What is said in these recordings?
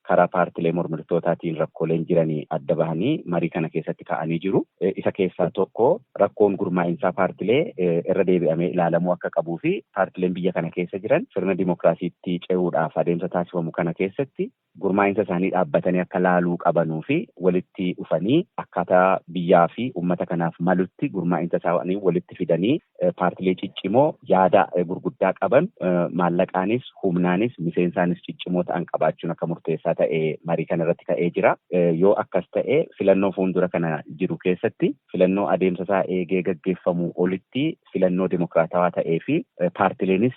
karaa paartilee mormittootaatiin rakkooleen jiranii adda bahanii marii kana keessatti ka'anii jiru. Isa keessaa tokko rakkoon gurmaa'insaa paartilee irra deebi'amee ilaalamuu akka qabuu fi paartileen biyya kana keessa jiran sirna dimookiraasiitti ce'uudhaaf adeemsa taasifamu kana keessatti gurmaa'insa isaanii dhaabbatanii akka laaluu qabanuu fi walitti dhufanii akkaataa biyyaa fi uummata kanaaf malutti gurmaa'insa isaanii walitti fidanii paartilee ciccimoo yaada gurguddaa qaban maallaqaanis humnaanis miseensaanis ciccimoo ta'an qabaachuun akka murteessaa ta'e marii kana irratti ka'ee jira. Yoo akkas ta'e filannoo fuuldura kana jiru keessatti filannoo adeemsa isaa eegee gaggeeffamu olitti filannoo dimokiraatawaa ta'ee fi paartileenis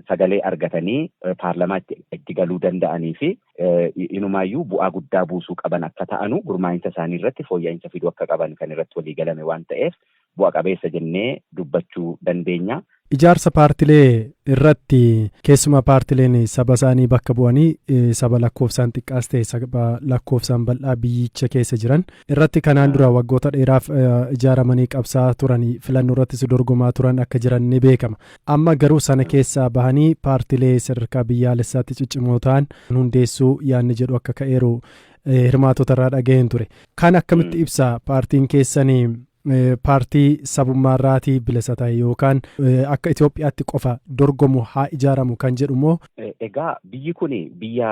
sagalee argatanii paarlamaatti itti galuu danda'anii fi inumaayyuu bu'aa guddaa buusuu qaban akka ta'anu gurmaa'insa isaanii irratti fooyya'insa fiduu akka qaban kan irratti walii galame waan ta'eef bu'a qabeessa jennee dubbachuu dandeenya. Ijaarsa paartilee irratti keessumaa paartileen saba isaanii bakka bu'anii saba lakkoofsaan xiqqaas ta'e saba lakkoofsaan bal'aa biyyicha keessa jiran irratti kanaan dura waggoota dheeraaf ijaaramanii qabsaa turanii filannoo irrattis dorgomaa turan akka jiran ni beekama. Amma garuu sana keessaa bahanii paartilee sadarkaa biyyaalessaatti ciccimoo ta'an hundeessuu yaadni jedhu akka ka'eeru hirmaatota irraa dhaga'een ture. Kan akkamitti ibsa paartiin keessanii paartii sabummaarraatii bilisa ta'e yookaan akka Itoophiyaatti qofa dorgomu haa ijaaramu kan jedhu moo? Egaa biyyi kun biyya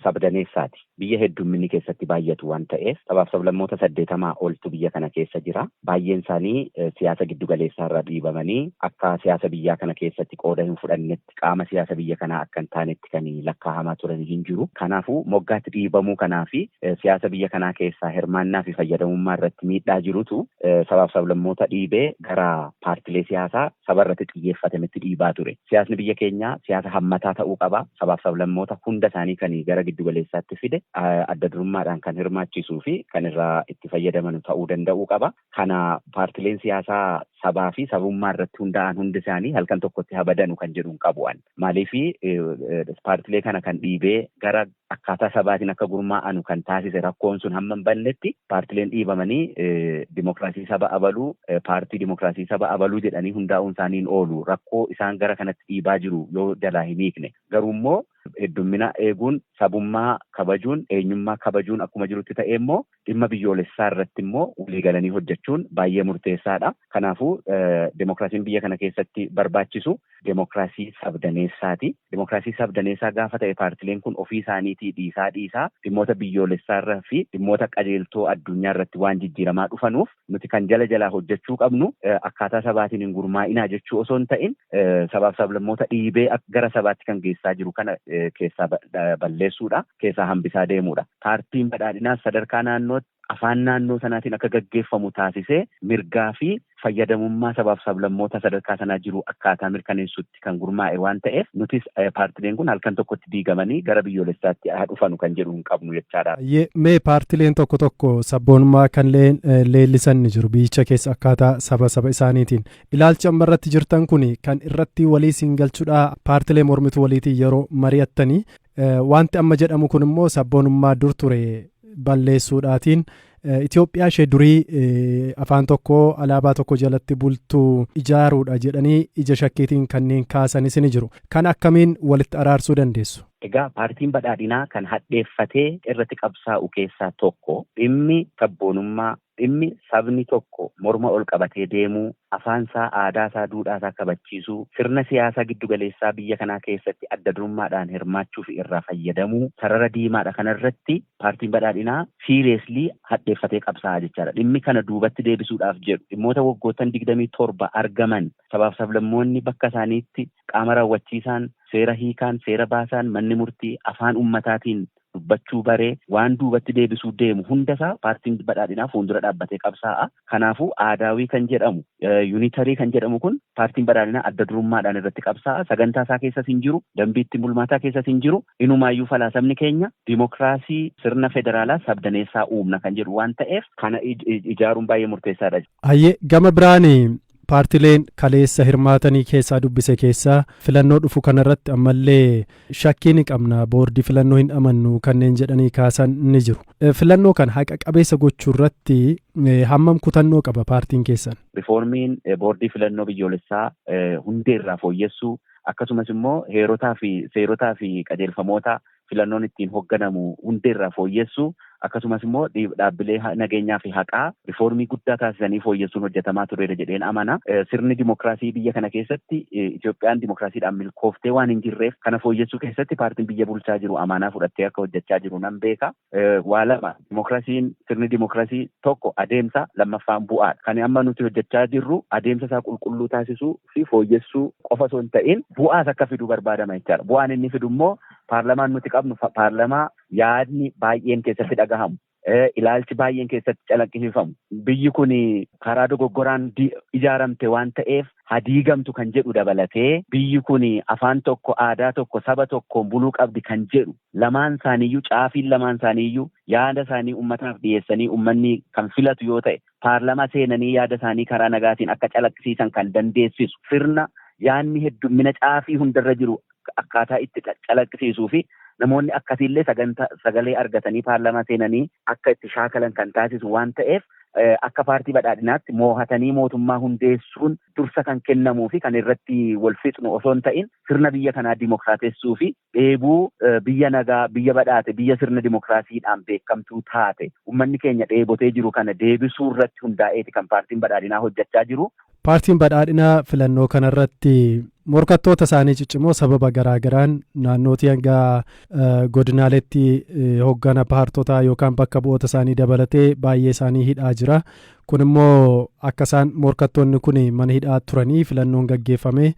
sabdaneessaati. Biyya heddumminni keessatti baay'atu waan ta'eef sabaaf sablammoota 80 oltu biyya kana keessa jira. Baay'een isaanii siyaasa giddugaleessaa irraa dhiibamanii akka siyaasa biyyaa kana keessatti qooda hin fudhannetti qaama siyaasa biyya kanaa akka hin taanetti kan lakkaa'amaa turan hin jiru. Kanaafuu moggaatti dhiibamuu kanaa fi siyaasa biyya kanaa keessaa hirmaannaa fi fayyadamummaa irratti miidhaa jirutu sabaaf sablammoota dhiibee gara paartilee siyaasaa saba irratti xiyyeeffatametti dhiibaa ture. Siyaasni biyya keenyaa siyaasa hammataa ta'uu qaba. Sabaaf sablammoota hunda isaanii kan gara giddugaleessaatti fide adda durummaadhaan kan hirmaachisuu fi kan irraa itti fayyadaman ta'uu danda'uu qaba. Kana paartileen siyaasaa sabaa fi sabummaa irratti hundaa'an hundi isaanii halkan tokkotti habadanu kan jedhuun qabu'an. Maaliif paartilee kana kan dhiibee gara akkaataa sabaatiin akka gurmaa'anu kan taasise rakkoon sun hamma hin bannetti paartileen dhiibamanii dimookiraasii saba abaluu paartii dimookiraasii saba abaluu jedhanii hundaa'uun isaaniin oolu rakkoo isaan gara kanatti dhiibaa jiru yoo jalaa hin hiikne. Garuu immoo heddummina eeguun sabummaa kabajuun eenyummaa kabajuun akkuma jirutti ta'e immoo dhimma biyyoolessaa irratti immoo waliigalanii hojjechuun baay'ee murteessaadha. Kanaafuu dimookiraasiin biyya kana keessatti barbaachisu dimookiraasii sabdaneessaati. Dimookiraasii sabdaneessaa gaafa ta'e paartileen kun ofii isaaniitii dhiisaa dhimmoota biyyoolessaa irraa fi dhimmoota qajeeltoo addunyaa irratti waan jijjiiramaa dhufanuuf nuti kan jalaa hojjechuu qabnu akkaataa sabaatiin hin gurmaa'inaa jechuu osoo hin ta'in sabaaf sablammoota dhiibee gara sabaatti kan geessaa jiru kana keessaa balleessuudha, keessaa hambisaa deemuudha. Paartiin badhaadhinaas sadarkaa naannootti afaan naannoo sanaatiin akka gaggeeffamu taasisee mirgaa fi fayyadamummaa sabaaf sablammoota sadarkaa sanaa jiru akkaataa mirkaneessutti kan gurmaa'e waan ta'eef nutis paartileen kun halkan tokkotti diigamanii gara biyyoolessaatti haa dhufanu kan jedhu hin qabnu jechaadha. Mee paartileen tokko sabboonummaa kan leellisan ni jiru biyyicha keessa akkaataa saba isaaniitiin. Ilaalcha amma irratti jirtan kun kan irratti walii siin galchuudha paartilee mormituu waliitiin yeroo mari'attanii wanti amma jedhamu kun immoo sabboonummaa dur ture balleessuudhaatiin Itoophiyaa ishee durii afaan tokko alaabaa tokko jalatti bultuu ijaaruudha jedhanii ija shakkiitiin kanneen kaasanis ni jiru. Kan akkamiin walitti araarsuu dandeessu? Egaa paartiin badhaadhinaa kan hadheeffatee irratti qabsaa'u keessaa tokko dhimmi sabboonummaa, dhimmi sabni tokko morma ol qabatee deemuu, afaansaa, aadaasaa, duudhaasaa kabachiisuu, sirna siyaasaa giddugaleessaa biyya kanaa keessatti adda durummaadhaan hirmaachuu fi irraa fayyadamuu sarara diimaadha. Kanarratti paartiin badhaadhinaa siiriyeeslii hadheeffatee qabsaa'aa jechaadha. Dhimmi kana duubatti deebisuudhaaf jedhu dhimmoota waggoottan 27 argaman sabaaf sablammoonni bakka isaaniitti qaama raawwachiisaan seera hiikaan seera baasaan manni murtii afaan ummataatiin dubbachuu baree waan duubatti deebisuu deemu hundasaa paartiin badhaadhinaa fuuldura dhaabbatee qabsaa'a. Kanaafuu aadaawii kan jedhamu yuunitarii kan jedhamu kun paartiin badhaadhinaa adda durummaadhaan irratti qabsaa'a. Sagantaa isaa keessas hin jiru, dambiitti bulmaataa keessas hin jiru. Inumaayyuu falaasamni keenya dimookiraasii sirna federaalaa sabdaneessaa uumna kan jedhu waan ta'eef kana ijaaruun baay'ee murteessaadha. Hayyee gama biraan paartileen kaleessa hirmaatanii keessaa dubbise keessaa filannoo dhufu kanarratti ammallee shakkii ni qabna boordii filannoo hin amannu kanneen jedhanii kaasan ni jiru. Filannoo kan haqa qabeessa gochuu irratti hammam kutannoo qaba paartiin keessan? Rifoormiin boordii filannoo biyyoolessaa hundee irraa fooyyessuu akkasumas immoo heerotaa fi seerotaa fi qajeelfamoota filannoon ittiin hoogganamu hundee irraa fooyyessuu akkasumas immoo dhaabbilee nageenyaa fi haqaa rifoormii guddaa taasisanii fooyyessuun hojjetamaa tureera jedheen amana. Sirni dimokiraasii biyya kana keessatti Itoophiyaan dimokiraasiidhaan milkooftee waan hin jirreef kana fooyyessuu keessatti paartiin biyya bulchaa jiru amanaa fudhattee akka hojjechaa jiru nan beeka. Waa lama sirni dimokiraasii tokko adeemsa lammaffaan bu'aadha. Kan amma nuti hojjechaa jirru adeemsa isaa qulqulluu taasisuu fi fooyyessuu qofa osoo hin ta'in bu'aas akka fidu barbaadama jechaadha. Bu'aan inni fidu immoo paarlamaan nuti qabnu paarlamaa yaadni baay'een keessatti dhagahamu. Ilaalchi baay'een keessatti calaqqisiifamu. Biyyi kun karaa dogoggoraan ijaaramte waan ta'eef hadiigamtu kan jedhu dabalatee biyyi kun afaan tokko aadaa tokko saba tokkoon buluu qabdi kan jedhu lamaan isaaniiyyuu caafiin lamaan isaaniiyyuu yaada isaanii ummataaf dhiyeessanii ummanni kan filatu yoo ta'e paarlamaa seenanii yaada isaanii karaa nagaatiin akka calaqqisiisan kan dandeessisu sirna yaadni heddummina caafii hundarra jiru akkaataa itti calaqqisiisuu fi namoonni akkasiillee sagalee argatanii paarlamaa seenanii akka itti shaakalan kan taasisu waan ta'eef akka paartii badhaadhinaatti moohatanii mootummaa hundeessuun dursa kan kennamuu fi kan irratti wal fixnu osoo hin ta'in sirna biyya kanaa dimokiraatessuu fi dheebuu biyya nagaa biyya badhaate biyya sirna dimokiraasiidhaan beekamtuu taate ummanni keenya dheebotee jiru kana deebisuu irratti hundaa'eeti kan paartiin badhaadhinaa hojjechaa jiru. Paartiin badhaadhinaa filannoo kanarratti morkattoota isaanii ciccimoo sababa garaagaraan naannootii hanga godinaaleetti hoggana paartotaa yookaan bakka bu'oota isaanii dabalatee baay'ee isaanii hidhaa jira. Kun immoo akka isaan morkattoonni kun mana hidhaa turanii filannoon gaggeeffame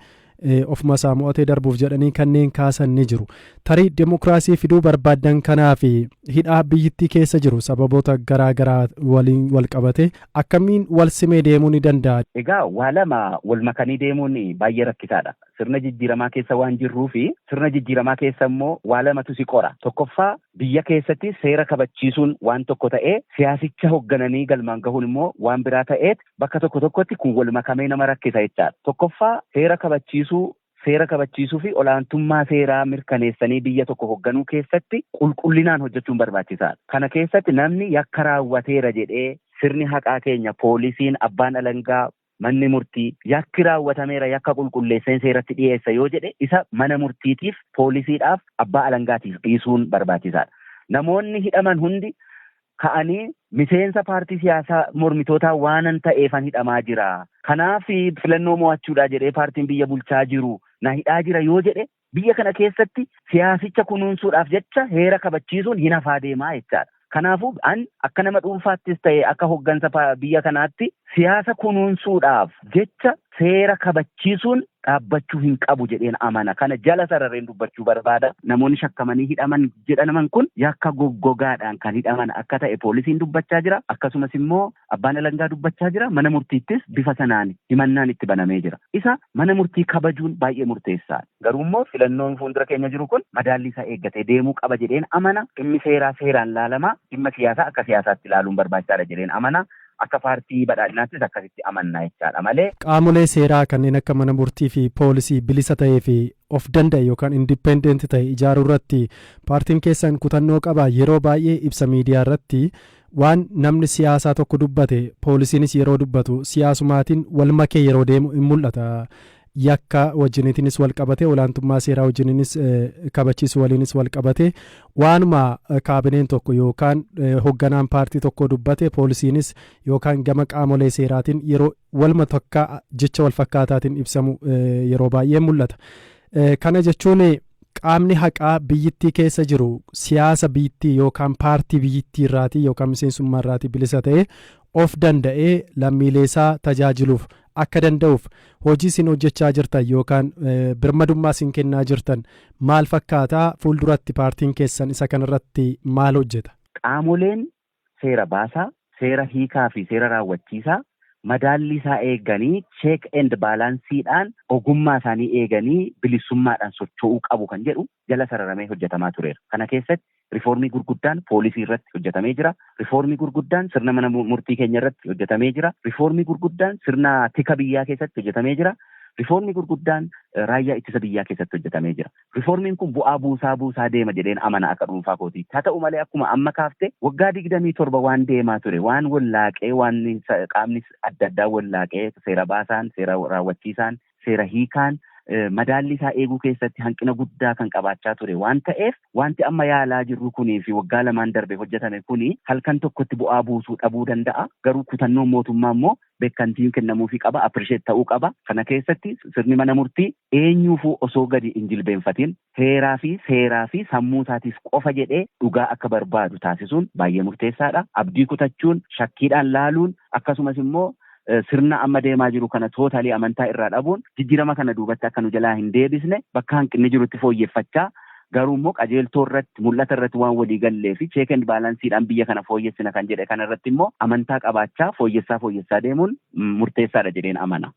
ofuma isaa mo'atee darbuuf jedhanii kanneen kaasan ni jiru. Tarii demokiraasii fiduu barbaadan kanaa fi hidhaa biyyittii keessa jiru sababoota garaagaraa waliin wal qabate akkamiin wal simee deemuu ni danda'a? Egaa waa lama wal makanii deemuun baay'ee rakkisaadha. Sirna jijjiiramaa keessa waan jirruu fi sirna jijjiiramaa keessa immoo waa lamatu si qora. Tokkoffaa biyya keessatti seera kabachiisuun waan tokko ta'ee siyaasicha hooggananii galmaan gahuun immoo waan biraa ta'eet bakka tokko tokkotti kun wal makamee nama rakkisa jechaadha. Tokkoffaa seera kabachiisuu fi olaantummaa seeraa mirkaneessanii biyya tokko hoogganuu keessatti qulqullinaan hojjechuun barbaachisaadha. Kana keessatti namni yakka raawwateera jedhee sirni haqaa keenya poolisiin abbaan alangaa manni murtii yakki raawwatameera yakka qulqulleesseen seeratti dhiyeessa yoo jedhe isa mana murtiitiif poolisiidhaaf abbaa alangaatiif dhiisuun barbaachisaadha. Namoonni hidhaman hundi ka'anii miseensa paartii siyaasaa mormitootaa waanan ta'eefan hidhamaa jira. Kanaaf filannoo mo'achuudhaa jedhee paartiin biyya bulchaa jiru na hidhaa jira yoo jedhe biyya kana keessatti siyaasicha kunuunsuudhaaf jecha heera kabachiisuun hin hafaa deemaa jechaadha. Kanaafuu akka nama dhuunfaattis ta'e akka hooggansa biyya kanaatti siyaasa kunuunsuudhaaf jecha seera kabachiisuun dhaabbachuu hin qabu jedheen amana. Kana jala sarareen dubbachuu barbaada. Namoonni shakkamanii hidhaman jedhaman kun yakka goggogaadhaan kan hidhaman akka ta'e poolisiin dubbachaa jira. Akkasumas immoo abbaan alangaa dubbachaa jira. Mana murtiittis bifa sanaan himannaan itti banamee jira. Isa mana murtii kabajuun baay'ee murteessaadha. Garuu immoo filannoon fuuldura keenya jiru kun madaalli isaa eeggatee deemuu qaba jedheen amana. Dhimmi seeraa seeraan laalamaa. Dhimma siyaasaa akka siyaasaatti ilaaluun barbaachisaadha jedheen amana. Akka paartii badhaadhinaattis akkasitti amannaa jechaadha malee. Qaamolee seeraa kanneen akka mana murtii fi poolisii bilisa ta'ee fi of danda'e yookaan indipendent ta'e ijaaruu irratti paartiin keessan kutannoo qaba. Yeroo baay'ee ibsa miidiyaa irratti waan namni siyaasaa tokko dubbate poolisiinis yeroo dubbatu siyaasumaatiin wal makee yeroo deemu hin mul'ata. Yakka wajjiniitinis wal qabate olaantummaa seeraa wajjiniinis kabachiisu waliinis wal qabate waanuma kaabineen tokko yookaan hoogganaan paartii tokko dubbate poolisiinis yookaan gama qaamolee seeraatiin yeroo walma tokko jecha wal fakkaataatiin ibsamu yeroo baay'ee mul'ata. Kana jechuun qaamni haqaa biyyittii keessa jiru siyaasa biyyittii yookaan paartii biyyittii irraatii yookaan miseensummaa irraatii bilisa ta'e of danda'ee lammiilee isaa tajaajiluuf akka danda'uuf hojii isin hojjechaa jirtan yookaan birmadummaa isin kennaa jirtan maal fakkaataa? Fuulduratti paartiin keessan isa kanarratti maal hojjeta? Qaamoleen seera baasaa, seera hiikaa fi seera raawwachiisaa madaalli isaa eeganii check and balansiidhaan ogummaa isaanii eeganii bilisummaadhaan socho'uu qabu kan jedhu jala sararamee hojjetamaa tureera. Kana keessatti rifoormii gurguddaan poolisii irratti hojjetamee jira. Rifoormii gurguddaan sirna mana murtii keenya irratti hojjetamee jira. Rifoormii gurguddaan sirna tika biyyaa keessatti hojjetamee jira. Rifoormii gurguddaan raayyaa ittisa biyyaa keessatti hojjetamee jira. Rifoormiin kun bu'aa buusaa deema jedheen amana akka dhuunfaa kootii. Haa ta'u malee akkuma amma kaafte waggaa 27 waan deemaa ture, waan wallaaqee, waan qaamni adda addaa wallaaqee, seera baasaan, seera raawwachiisaan, seera hiikaan madaalli isaa eeguu keessatti hanqina guddaa kan qabaachaa ture waan ta'eef wanti amma yaalaa jirru kunii fi waggaa 2 darbe hojjetame kuni halkan tokkotti bu'aa buusuu dhabuu danda'a. Garuu kutannoon mootummaa immoo beekantiin kennamuufii qaba, appirisheet ta'uu qaba. Kana keessatti sirni mana murtii eenyuufuu osoo gadi hin jilbeenfatiin heeraa fi seeraa fi sammuu isaatiif qofa jedhee dhugaa akka barbaadu taasisuun baay'ee murteessaadha. Abdii kutachuun, shakkiidhaan laaluun akkasumas immoo sirna amma deemaa jiru kana tootaalii amantaa irraa dhabuun jijjiirama kana duubatti akka nu jalaa hin deebisne bakka hanqinni jirutti fooyyeffachaa garuu immoo qajeeltoo irratti mul'ata irratti waan walii gallee fi cheek and baalaansiidhaan biyya kana fooyyessina kan jedhe kana irratti immoo amantaa qabaachaa fooyyessaa deemuun murteessaadha jedheen amana.